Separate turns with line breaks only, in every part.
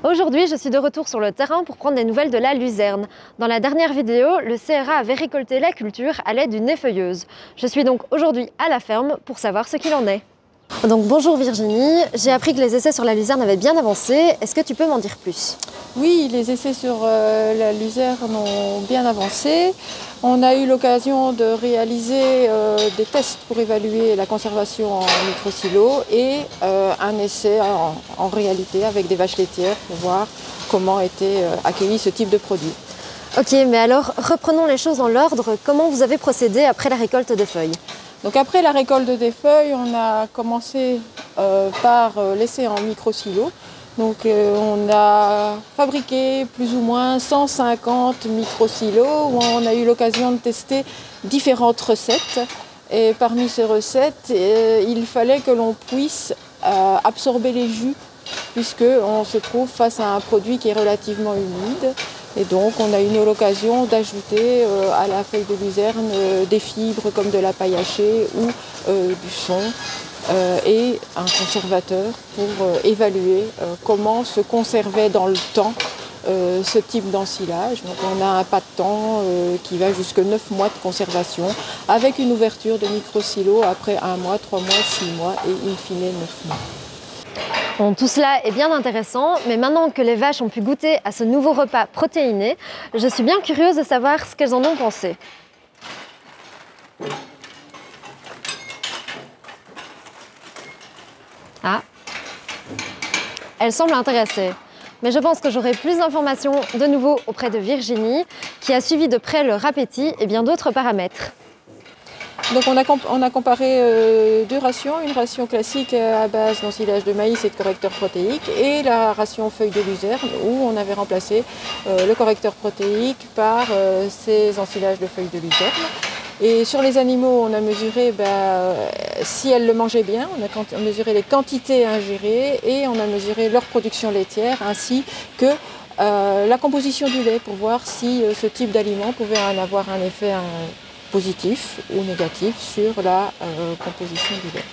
Aujourd'hui, je suis de retour sur le terrain pour prendre des nouvelles de la luzerne. Dans la dernière vidéo, le CRA avait récolté la culture à l'aide d'une effeuilleuse. Je suis donc aujourd'hui à la ferme pour savoir ce qu'il en est. Donc bonjour Virginie, j'ai appris que les essais sur la luzerne avaient bien avancé. Est-ce que tu peux m'en dire plus?
Oui, les essais sur la luzerne ont bien avancé. On a eu l'occasion de réaliser des tests pour évaluer la conservation en micro-silo et un essai en réalité avec des vaches laitières pour voir comment était accueilli ce type de produit.
Ok, mais alors reprenons les choses dans l'ordre. Comment vous avez procédé après la récolte des feuilles?
Donc après la récolte des feuilles, on a commencé par l'essai en micro-silo. Donc on a fabriqué plus ou moins 150 micro-silos où on a eu l'occasion de tester différentes recettes. Et parmi ces recettes, il fallait que l'on puisse absorber les jus puisqu'on se trouve face à un produit qui est relativement humide. Et donc on a eu l'occasion d'ajouter à la feuille de luzerne des fibres comme de la paille hachée ou du son. Et un conservateur pour évaluer comment se conservait dans le temps ce type d'ensilage. Donc on a un pas de temps qui va jusqu'à 9 mois de conservation avec une ouverture de micro-silo après 1 mois, 3 mois, 6 mois et in fine 9 mois.
Bon, tout cela est bien intéressant, mais maintenant que les vaches ont pu goûter à ce nouveau repas protéiné, je suis bien curieuse de savoir ce qu'elles en ont pensé. Ah, elle semble intéressée. Mais je pense que j'aurai plus d'informations de nouveau auprès de Virginie, qui a suivi de près leur appétit et bien d'autres paramètres.
Donc on a comparé deux rations, une ration classique à base d'ensilage de maïs et de correcteur protéique et la ration feuille de luzerne où on avait remplacé le correcteur protéique par ces ensilages de feuilles de luzerne. Et sur les animaux, on a mesuré si elles le mangeaient bien, on a mesuré les quantités ingérées et on a mesuré leur production laitière ainsi que la composition du lait pour voir si ce type d'aliment pouvait en avoir un effet positif ou négatif sur la composition du lait.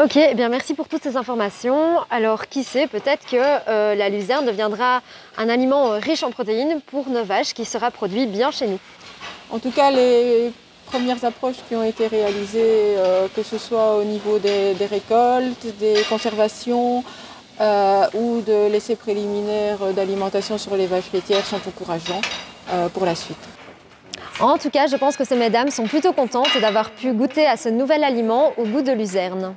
Ok, eh bien merci pour toutes ces informations. Alors qui sait, peut-être que la luzerne deviendra un aliment riche en protéines pour nos vaches qui sera produit bien chez nous.
En tout cas, les premières approches qui ont été réalisées, que ce soit au niveau des récoltes, des conservations ou de l'essai préliminaire d'alimentation sur les vaches laitières sont encourageants pour la suite.
En tout cas, je pense que ces mesdames sont plutôt contentes d'avoir pu goûter à ce nouvel aliment au goût de luzerne.